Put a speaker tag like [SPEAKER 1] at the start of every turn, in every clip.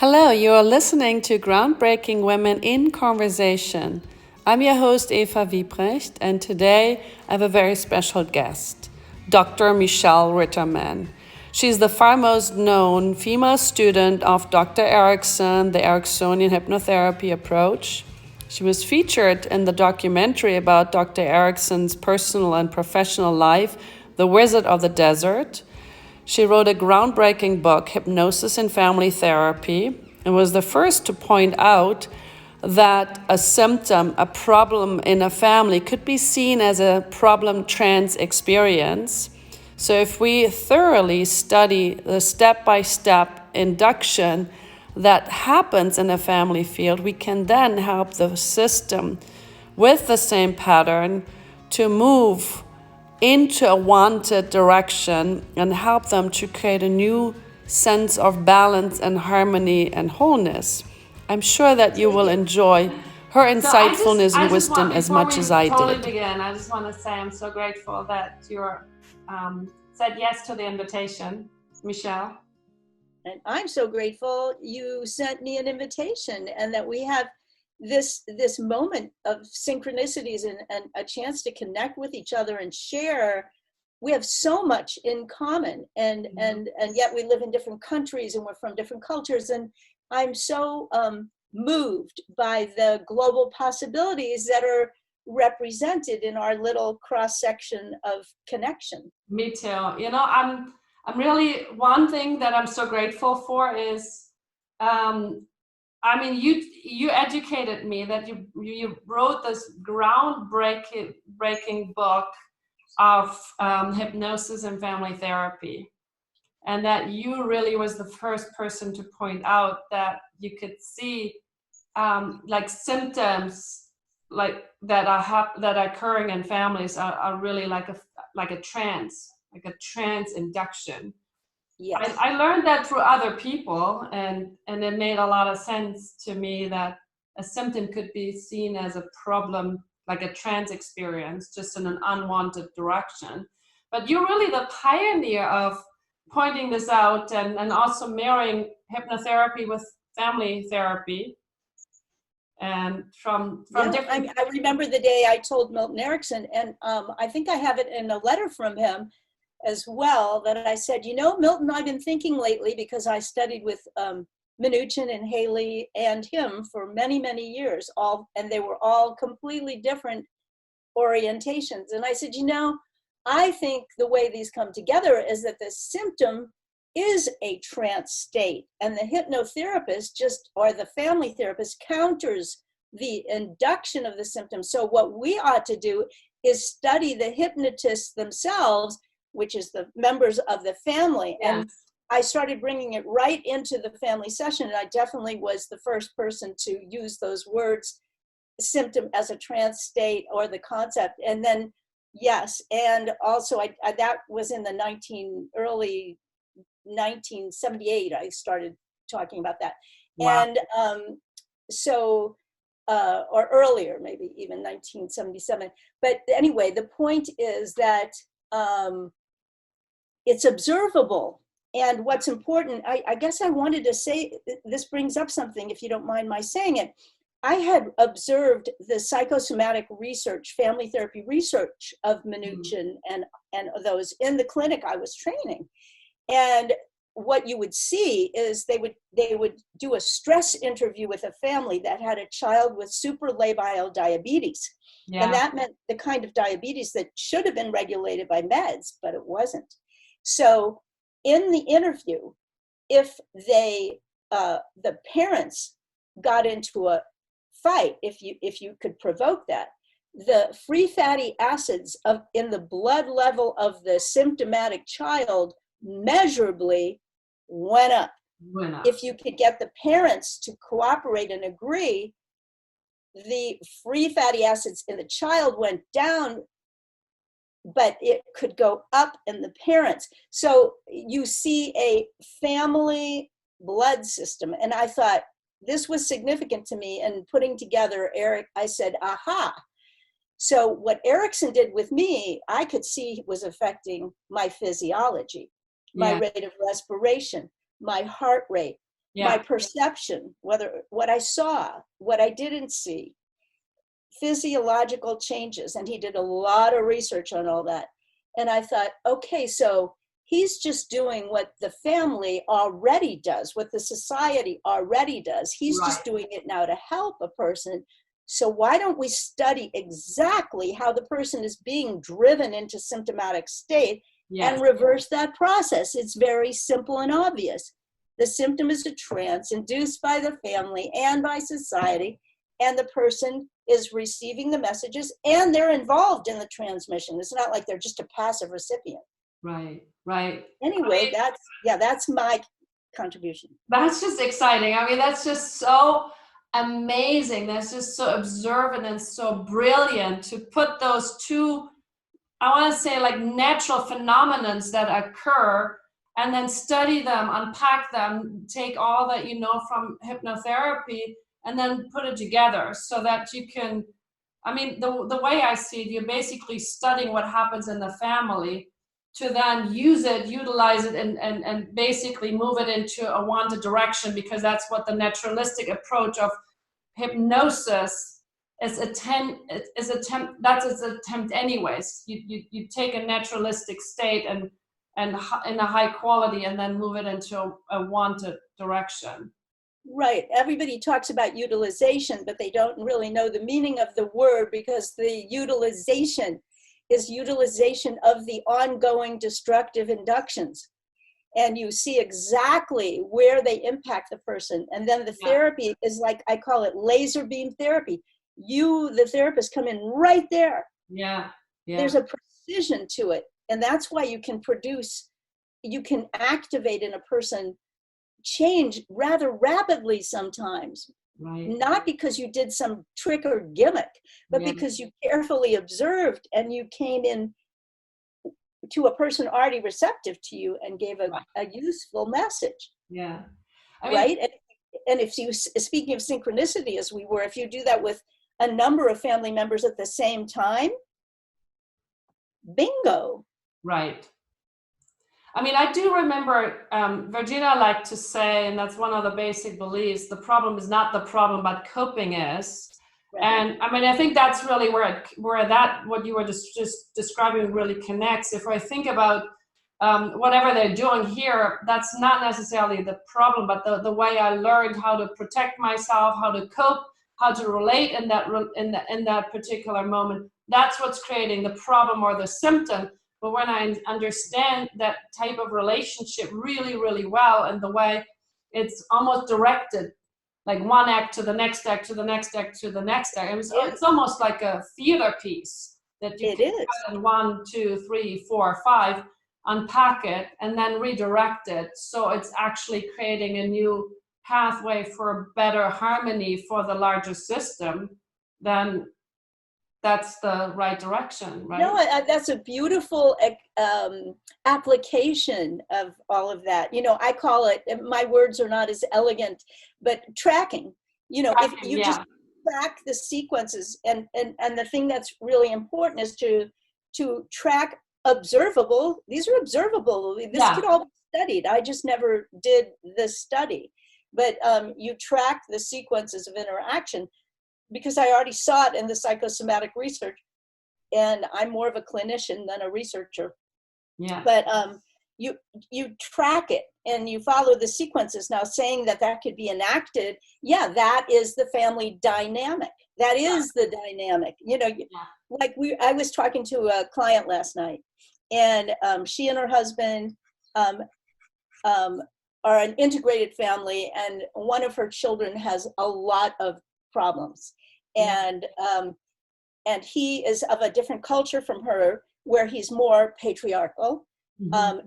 [SPEAKER 1] Hello, you are listening to Groundbreaking Women in Conversation. I'm your host, Eva Wiebrecht, and today I have a very special guest, Dr. Michele Ritterman. She's the far most known female student of Dr. Erickson, the Ericksonian hypnotherapy approach. She was featured in the documentary about Dr. Erickson's personal and professional life, The Wizard of the Desert. She wrote a groundbreaking book, Hypnosis in Family Therapy, and was the first to point out that a symptom, a problem in a family, could be seen as a problem trance experience. So if we thoroughly study the step-by-step induction that happens in a family field, we can then help the system with the same pattern to move into a wanted direction and help them to create a new sense of balance and harmony and wholeness. I'm sure that you will enjoy her insightfulness and wisdom as much as I did.
[SPEAKER 2] Begin, I just want to say I'm so grateful that you said yes to the invitation, Michele.
[SPEAKER 3] And I'm so grateful you sent me an invitation and that we have this moment of synchronicities and a chance to connect with each other and share. We have so much in common, and yet we live in different countries and we're from different cultures, and I'm so moved by the global possibilities that are represented in our little cross section of connection.
[SPEAKER 2] Me too. You know, I'm really, one thing that I'm so grateful for is you educated me that you wrote this groundbreaking book of hypnosis and family therapy, and that you really was the first person to point out that you could see like symptoms like that are occurring in families are really like a trance induction.
[SPEAKER 3] Yes.
[SPEAKER 2] I learned that through other people, and it made a lot of sense to me that a symptom could be seen as a problem, like a trance experience, just in an unwanted direction. But you're really the pioneer of pointing this out and also marrying hypnotherapy with family therapy. And from different...
[SPEAKER 3] I remember the day I told Milton Erickson, and I think I have it in a letter from him as well, that I said, you know, Milton, I've been thinking lately, because I studied with Minuchin and Haley and him for many, many years, and they were all completely different orientations. And I said, you know, I think the way these come together is that the symptom is a trance state, and the hypnotherapist or the family therapist counters the induction of the symptom. So what we ought to do is study the hypnotists themselves, which is the members of the family.
[SPEAKER 2] Yes.
[SPEAKER 3] And I started bringing it right into the family session. And I definitely was the first person to use those words, symptom as a trance state, or the concept. And then, yes. And also that was in the early 1978, I started talking about that.
[SPEAKER 2] Wow.
[SPEAKER 3] And or earlier, maybe even 1977. But anyway, the point is that it's observable. And what's important, I guess I wanted to say, this brings up something, if you don't mind my saying it. I had observed the psychosomatic research, family therapy research of Minuchin and those in the clinic I was training. And what you would see is they would do a stress interview with a family that had a child with supralabile diabetes.
[SPEAKER 2] Yeah.
[SPEAKER 3] And that meant the kind of diabetes that should have been regulated by meds, but it wasn't. So in the interview, if the parents got into a fight, if you could provoke that, the free fatty acids in the blood level of the symptomatic child measurably went up. If you could get the parents to cooperate and agree, the free fatty acids in the child went down, but it could go up in the parents. So you see a family blood system. And I thought this was significant to me. And putting together Eric, I said, aha. So what Erickson did with me, I could see was affecting my physiology, my rate of respiration, my heart rate, my
[SPEAKER 2] Yeah.
[SPEAKER 3] perception, whether what I saw, what I didn't see, physiological changes. And he did a lot of research on all that. And I thought, okay, so he's just doing what the family already does, what the society already does. He's
[SPEAKER 2] Right.
[SPEAKER 3] just doing it now to help a person. So why don't we study exactly how the person is being driven into symptomatic state
[SPEAKER 2] Yes.
[SPEAKER 3] and reverse that process? It's very simple and obvious. The symptom is a trance induced by the family and by society, and the person is receiving the messages and they're involved in the transmission. It's not like they're just a passive recipient.
[SPEAKER 2] Right. Right.
[SPEAKER 3] Anyway, that's my contribution.
[SPEAKER 2] That's just exciting. I mean, that's just so amazing. That's just so observant and so brilliant to put those two, I want to say, like natural phenomenons that occur, and then study them, unpack them, take all that you know from hypnotherapy, and then put it together so that you can, I mean, the way I see it, you're basically studying what happens in the family to then use it, utilize it, and basically move it into a wanted direction, because that's what the naturalistic approach of hypnosis is that's its attempt anyways. You take a naturalistic state and in a high quality, and then move it into a wanted direction.
[SPEAKER 3] Right. Everybody talks about utilization, but they don't really know the meaning of the word, because the utilization is utilization of the ongoing destructive inductions. And you see exactly where they impact the person. And then the therapy is like, I call it laser beam therapy. You, the therapist, come in right there.
[SPEAKER 2] Yeah.
[SPEAKER 3] There's a precision to it. And that's why you can activate in a person change rather rapidly sometimes.
[SPEAKER 2] Right.
[SPEAKER 3] Not because you did some trick or gimmick, but because you carefully observed and you came in to a person already receptive to you and gave a useful message.
[SPEAKER 2] Yeah.
[SPEAKER 3] Right. And if you, speaking of synchronicity, as we were, if you do that with a number of family members at the same time, bingo.
[SPEAKER 2] Right. I mean, I do remember Virginia liked to say, and that's one of the basic beliefs, the problem is not the problem, but coping is. Right. And I mean, I think that's really where what you were just describing really connects. If I think about whatever they're doing here, that's not necessarily the problem, but the way I learned how to protect myself, how to cope, how to relate in that particular moment, that's what's creating the problem or the symptom. But when I understand that type of relationship really, really well, and the way it's almost directed, like one act to the next act, to the next act, to the next act, it's almost like a theater piece that you can cut in 1, 2, 3, 4, 5, unpack it, and then redirect it. So it's actually creating a new pathway for better harmony for the larger system. Then that's the right direction, right?
[SPEAKER 3] No, that's a beautiful application of all of that. You know, I call it, my words are not as elegant, but tracking. You know, if you just track the sequences, and the thing that's really important is to track observable. These are observable. This could all be studied. I just never did this study. But you track the sequences of interaction, because I already saw it in the psychosomatic research, and I'm more of a clinician than a researcher. Yeah. But you track it and you follow the sequences. Now, saying that could be enacted, that is the family dynamic. That is the dynamic. You know, like I was talking to a client last night, and she and her husband are an integrated family, and one of her children has a lot of problems. And he is of a different culture from her, where he's more patriarchal.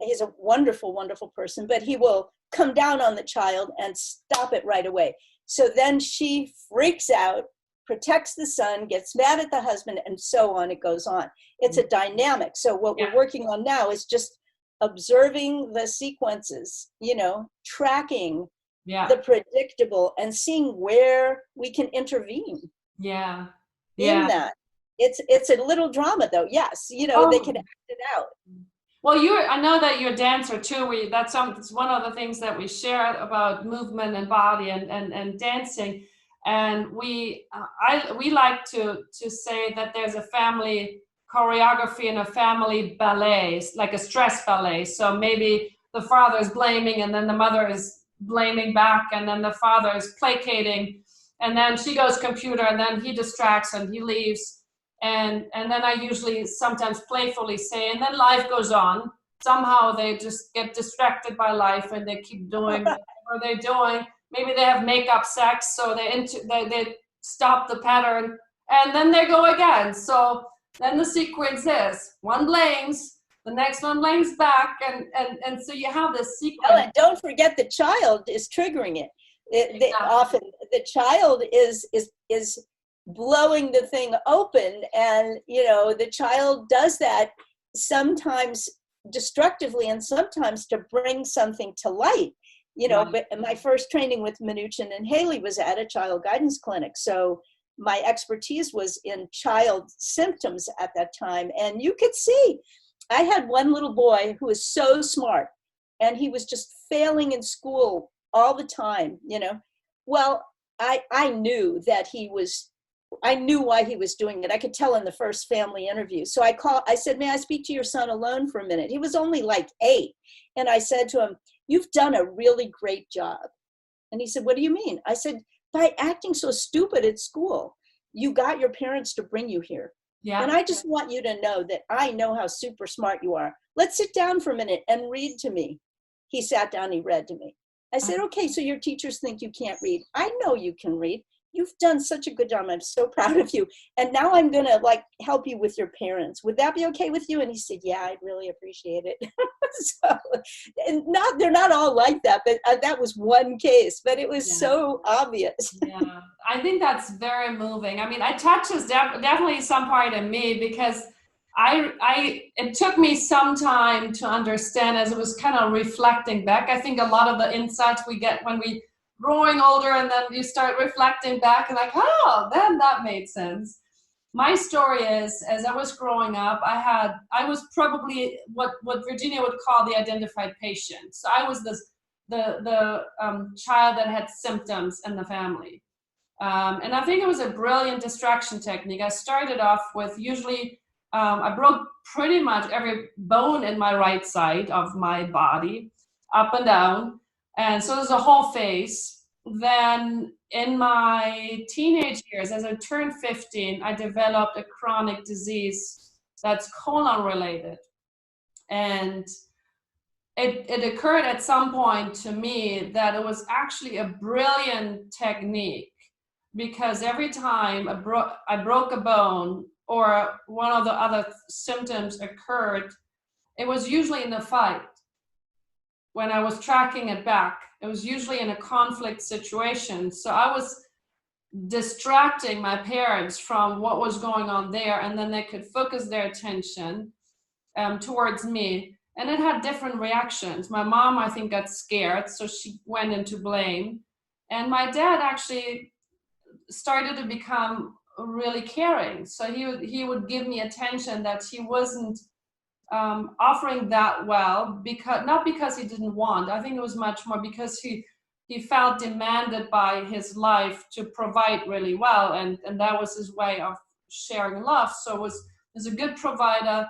[SPEAKER 3] He's a wonderful, wonderful person, but he will come down on the child and stop it right away. So then she freaks out, protects the son, gets mad at the husband, and so on. It goes on. It's a dynamic. So what we're working on now is just observing the sequences, you know, tracking the predictable, and seeing where we can intervene. In that. It's a little drama, though. Yes, you know, they can act it out.
[SPEAKER 2] Well, I know that you're a dancer too. It's one of the things that we share about movement and body and dancing. And we like to say that there's a family choreography and a family ballet, like a stress ballet. So maybe the father is blaming, and then the mother is blaming back, and then the father is placating, and then she goes computer, and then he distracts and he leaves. And then I usually sometimes playfully say, and then life goes on. Somehow they just get distracted by life and they keep doing whatever they're doing. Maybe they have make-up sex, so they stop the pattern, and then they go again. So then the sequence is one blames, the next one blames back, and so you have this sequence.
[SPEAKER 3] Well, and don't forget the child is triggering it. Exactly. Often the child is blowing the thing open, and the child does that sometimes destructively and sometimes to bring something to light.
[SPEAKER 2] Right.
[SPEAKER 3] But my first training with Mnuchin and Haley was at a child guidance clinic, so my expertise was in child symptoms at that time. And you could see I had one little boy who was so smart, and he was just failing in school all the time. Well, I knew that I knew why he was doing it. I could tell in the first family interview. So I said, may I speak to your son alone for a minute? He was only like 8. And I said to him, you've done a really great job. And he said, what do you mean? I said, by acting so stupid at school, you got your parents to bring you here. Yeah. And I just want you to know that I know how super smart you are. Let's sit down for a minute and read to me. He sat down, he read to me. I said, okay, so your teachers think you can't read. I know you can read. You've done such a good job. I'm so proud of you. And now I'm going to help you with your parents. Would that be okay with you? And he said, yeah, I'd really appreciate it. So, and they're not all like that, but that was one case, but it was so obvious.
[SPEAKER 2] Yeah, I think that's very moving. I mean, it touches definitely some part of me, because it took me some time to understand as it was kind of reflecting back. I think a lot of the insights we get when we growing older, and then you start reflecting back and oh, then that made sense. My story is, as I was growing up, I was probably what Virginia would call the identified patient. So I was the child that had symptoms in the family. And I think it was a brilliant distraction technique. I started off with usually, I broke pretty much every bone in my right side of my body, up and down. And so there's a whole phase. Then in my teenage years, as I turned 15, I developed a chronic disease that's colon related. And it occurred at some point to me that it was actually a brilliant technique, because every time I broke a bone or one of the other symptoms occurred, it was usually in a fight. When I was tracking it back, it was usually in a conflict situation. So I was distracting my parents from what was going on there, and then they could focus their attention towards me. And it had different reactions. My mom, I think, got scared, so she went into blame. And my dad actually started to become really caring. So he would give me attention that he wasn't offering that well, not because he didn't want. I think it was much more because he felt demanded by his life to provide really well, and that was his way of sharing love. So it was a good provider.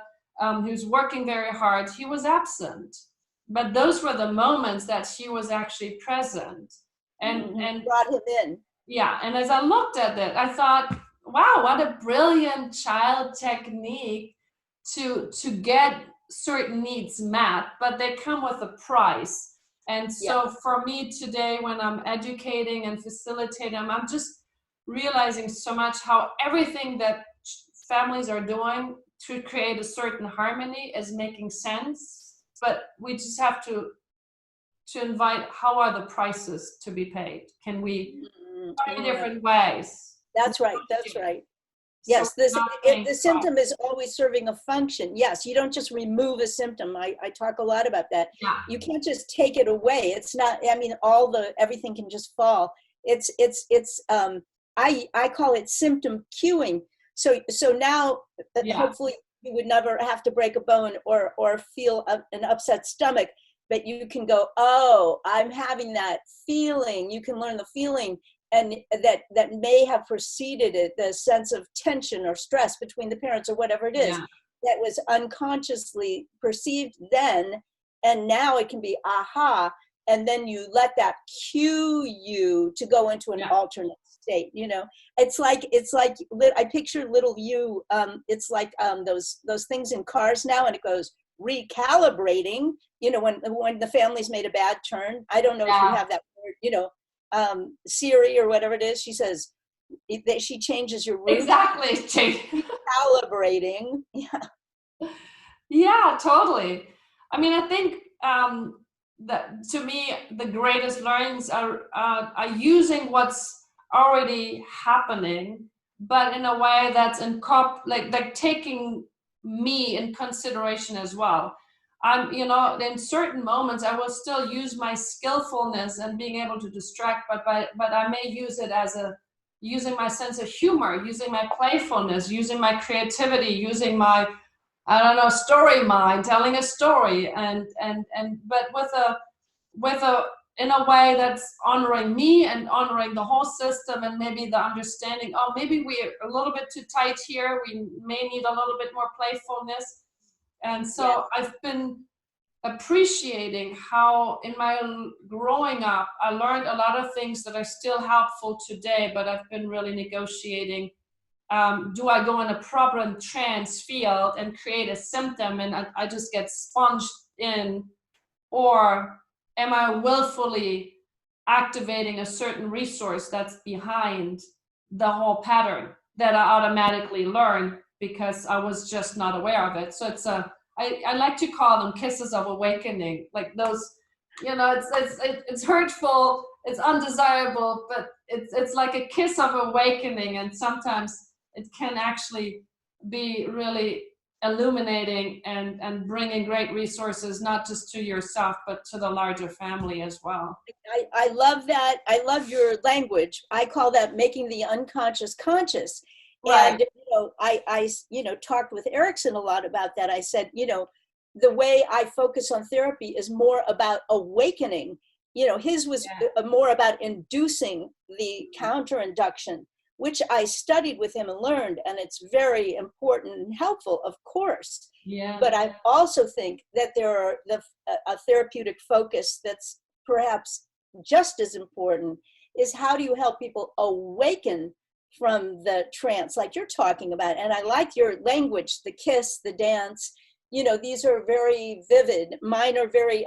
[SPEAKER 2] He was working very hard. He was absent, but those were the moments that he was actually present, and
[SPEAKER 3] brought him in.
[SPEAKER 2] Yeah, and as I looked at it, I thought, wow, what a brilliant child technique to get certain needs met, but they come with a price. And so for me today, when I'm educating and facilitating, I'm just realizing so much how everything that families are doing to create a certain harmony is making sense, but we just have to invite, how are the prices to be paid? Can we find different ways?
[SPEAKER 3] That's right. Yes, the symptom is always serving a function. Yes, you don't just remove a symptom. I talk a lot about that. Yeah. You can't just take it away. It's not, I mean, everything can just fall. I call it symptom cueing. So now hopefully you would never have to break a bone or feel an upset stomach, but you can go, oh, I'm having that feeling. You can learn the feeling, and that may have preceded it, the sense of tension or stress between the parents or whatever it is, that was unconsciously perceived then, and now it can be aha, and then you let that cue you to go into an alternate state. You know, it's like I picture little you. It's like those things in cars now, and it goes recalibrating. You know, when the family's made a bad turn. I don't know if you have that word. You know, Siri or whatever it is. She says that she changes your route.
[SPEAKER 2] Exactly.
[SPEAKER 3] Recalibrating.
[SPEAKER 2] Yeah, totally. I mean, I think that to me, the greatest learnings are using what's already happening, but in a way that's like taking me in consideration as well. You know, in certain moments, I will still use my skillfulness and being able to distract, but I may use it as using my sense of humor, using my playfulness, using my creativity, using my, I don't know, story mind, telling a story, but with a in a way that's honoring me and honoring the whole system, and maybe the understanding, oh, maybe we're a little bit too tight here. We may need a little bit more playfulness. And so I've been appreciating how in my growing up, I learned a lot of things that are still helpful today, but I've been really negotiating. Do I go in a problem trance field and create a symptom and I just get sponged in, or am I willfully activating a certain resource that's behind the whole pattern that I automatically learned because I was just not aware of it? So it's I like to call them kisses of awakening, like those, you know, it's hurtful, it's undesirable, but it's like a kiss of awakening, and sometimes it can actually be really illuminating and bringing great resources, not just to yourself, but to the larger family as well.
[SPEAKER 3] I love that. I love your language. I call that making the unconscious conscious.
[SPEAKER 2] Right.
[SPEAKER 3] And, you know, I talked with Erickson a lot about that. I said, you know, the way I focus on therapy is more about awakening. You know, his was more about inducing the counterinduction, which I studied with him and learned, and it's very important and helpful, of course.
[SPEAKER 2] Yeah.
[SPEAKER 3] But I also think that there are a therapeutic focus that's perhaps just as important is how do you help people awaken from the trance like you're talking about. And I like your language, the kiss, the dance. You know, these are very vivid. Mine are very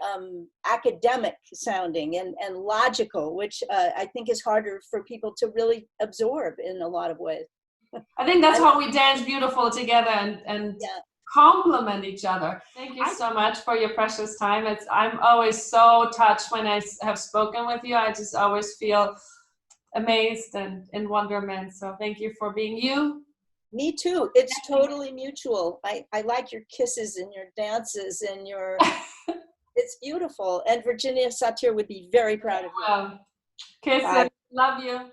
[SPEAKER 3] academic sounding and logical, which I think is harder for people to really absorb in a lot of ways.
[SPEAKER 2] I think that's how we dance beautiful together and complement each other. Thank you so much for your precious time. I'm always so touched when I have spoken with you. I just always feel amazed and in wonderment. So thank you for being you.
[SPEAKER 3] Me too. It's totally mutual. I like your kisses and your dances and your, it's beautiful. And Virginia Satir would be very proud of you.
[SPEAKER 2] Kisses. Love you.